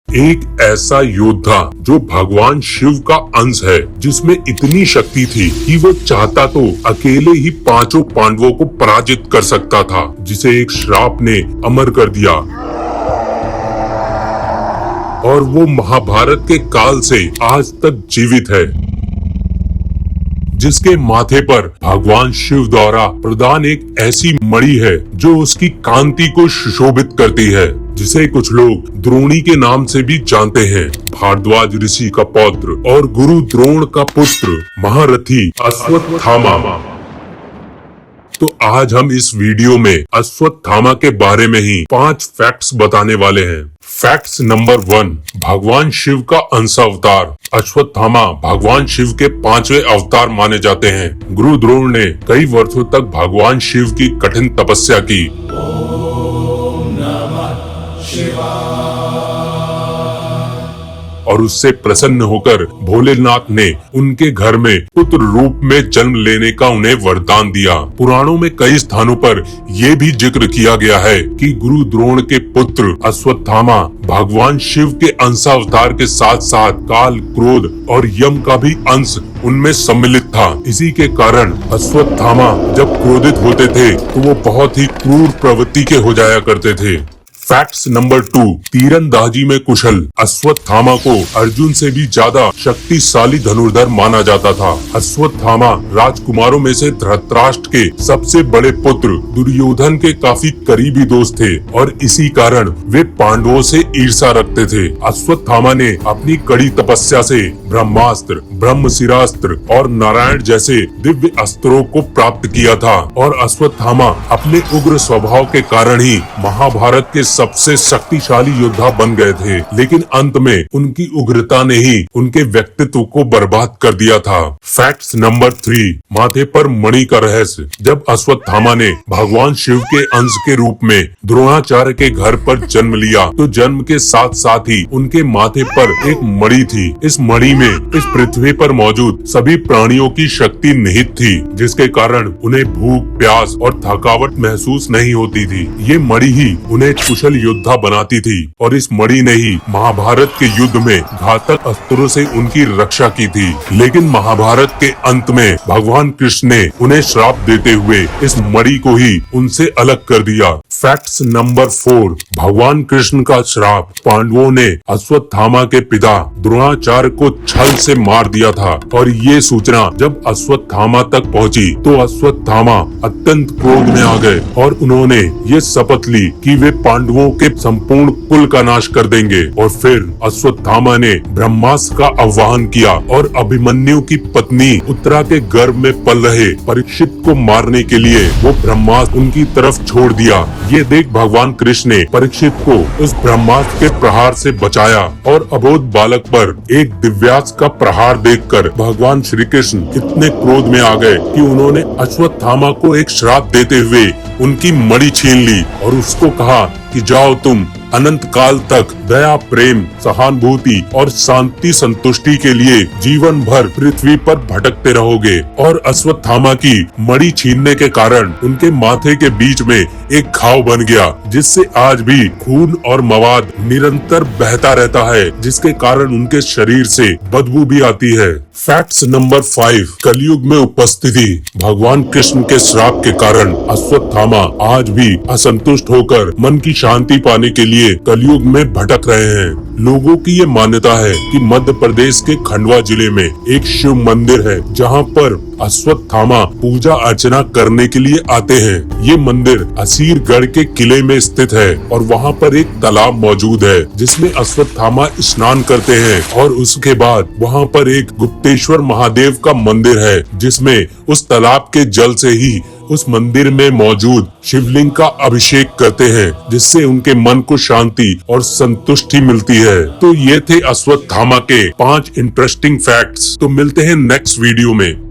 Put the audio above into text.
एक ऐसा योद्धा जो भगवान शिव का अंश है, जिसमें इतनी शक्ति थी कि वो चाहता तो अकेले ही पांचों पांडवों को पराजित कर सकता था, जिसे एक श्राप ने अमर कर दिया। और वो महाभारत के काल से आज तक जीवित है, जिसके माथे पर भगवान शिव द्वारा प्रदान एक ऐसी मणि है जो उसकी कांति को सुशोभित करती है, जिसे कुछ लोग द्रोणी के नाम से भी जानते हैं। भारद्वाज ऋषि का पौत्र और गुरु द्रोण का पुत्र महारथी अश्वत्थामा। तो आज हम इस वीडियो में अश्वत्थामा के बारे में ही 5 फैक्ट्स बताने वाले हैं। फैक्ट्स नंबर 1, भगवान शिव का अंशावतार। अश्वत्थामा भगवान शिव के 5वें अवतार माने जाते हैं। गुरु द्रोण ने कई वर्षों तक भगवान शिव की कठिन तपस्या की। ओम नमः शिवाय। और उससे प्रसन्न होकर भोलेनाथ ने उनके घर में पुत्र रूप में जन्म लेने का उन्हें वरदान दिया। पुराणों में कई स्थानों पर ये भी जिक्र किया गया है कि गुरु द्रोण के पुत्र अश्वत्थामा भगवान शिव के अंशावतार के साथ साथ काल, क्रोध और यम का भी अंश उनमें सम्मिलित था। इसी के कारण अश्वत्थामा जब क्रोधित होते थे तो वो बहुत ही क्रूर प्रवृत्ति के हो जाया करते थे। फैक्ट्स नंबर 2, तीरंदाजी में कुशल। अश्वत्थामा को अर्जुन से भी ज्यादा शक्तिशाली धनुर्धर माना जाता था। अश्वत्थामा राजकुमारों में से धृतराष्ट्र के सबसे बड़े पुत्र दुर्योधन के काफी करीबी दोस्त थे और इसी कारण वे पांडवों से ईर्ष्या रखते थे। अश्वत्थामा ने अपनी कड़ी तपस्या से ब्रह्मास्त्र, ब्रह्मशिरास्त्र और नारायण जैसे दिव्य अस्त्रों को प्राप्त किया था और अश्वत्थामा अपने उग्र स्वभाव के कारण ही महाभारत के सबसे शक्तिशाली योद्धा बन गए थे। लेकिन अंत में उनकी उग्रता ने ही उनके व्यक्तित्व को बर्बाद कर दिया था। फैक्ट्स नंबर 3, माथे पर मणि का रहस्य। जब अश्वत्थामा ने भगवान शिव के अंश के रूप में द्रोणाचार्य के घर पर जन्म लिया तो जन्म के साथ साथ ही उनके माथे पर एक मणि थी। इस मणि में इस पृथ्वी पर मौजूद सभी प्राणियों की शक्ति निहित थी, जिसके कारण उन्हें भूख, प्यास और थकावट महसूस नहीं होती थी। ये मणि ही उन्हें कुशल योद्धा बनाती थी और इस मणि ने ही महाभारत के युद्ध में घातक अस्त्रों से उनकी रक्षा की थी। लेकिन महाभारत के अंत में भगवान कृष्ण ने उन्हें श्राप देते हुए इस मणि को ही उनसे अलग कर दिया। फैक्ट्स नंबर 4, भगवान कृष्ण का श्राप। पांडवों ने अश्वत्थामा के पिता द्रोणाचार्य को छल से मार दिया था और ये सूचना जब अश्वत्थामा तक पहुंची तो अश्वत्थामा अत्यंत क्रोध में आ गए और उन्होंने ये शपथ ली कि वे पांडवों के संपूर्ण कुल का नाश कर देंगे। और फिर अश्वत्थामा ने ब्रह्मास्त्र का आह्वान किया और अभिमन्यु की पत्नी उत्तरा के गर्भ में पल रहे परीक्षित को मारने के लिए वो ब्रह्मास्त्र उनकी तरफ छोड़ दिया। ये देख भगवान कृष्ण ने परीक्षित को उस ब्रह्मास्त्र के प्रहार से बचाया और अबोध बालक पर एक दिव्यास्त्र का प्रहार देखकर भगवान श्री कृष्ण इतने क्रोध में आ गए कि उन्होंने अश्वत्थामा को एक श्राप देते हुए उनकी मणि छीन ली और उसको कहा कि जाओ तुम अनंत काल तक दया, प्रेम, सहानुभूति और शांति संतुष्टि के लिए जीवन भर पृथ्वी पर भटकते रहोगे। और अश्वत्थामा की मणि छीनने के कारण उनके माथे के बीच में एक घाव बन गया, जिससे आज भी खून और मवाद निरंतर बहता रहता है, जिसके कारण उनके शरीर से बदबू भी आती है। फैक्ट्स नंबर 5, कलयुग में उपस्थिति। भगवान कृष्ण के श्राप के कारण अश्वत्थामा आज भी असंतुष्ट होकर मन की शांति पाने के लिए कलयुग में भटक रहे हैं। लोगों की ये मान्यता है कि मध्य प्रदेश के खंडवा जिले में एक शिव मंदिर है, जहां पर अश्वत्थामा पूजा अर्चना करने के लिए आते हैं। ये मंदिर असीरगढ़ के किले में स्थित है और वहां पर एक तालाब मौजूद है, जिसमें अश्वत्थामा स्नान करते हैं। और उसके बाद वहां पर एक गुप्तेश्वर महादेव का मंदिर है, जिसमें उस तालाब के जल से ही उस मंदिर में मौजूद शिवलिंग का अभिषेक करते हैं, जिससे उनके मन को शांति और संतुष्टि मिलती है। तो ये थे अश्वत्थामा के 5 इंटरेस्टिंग फैक्ट्स। तो मिलते हैं नेक्स्ट वीडियो में।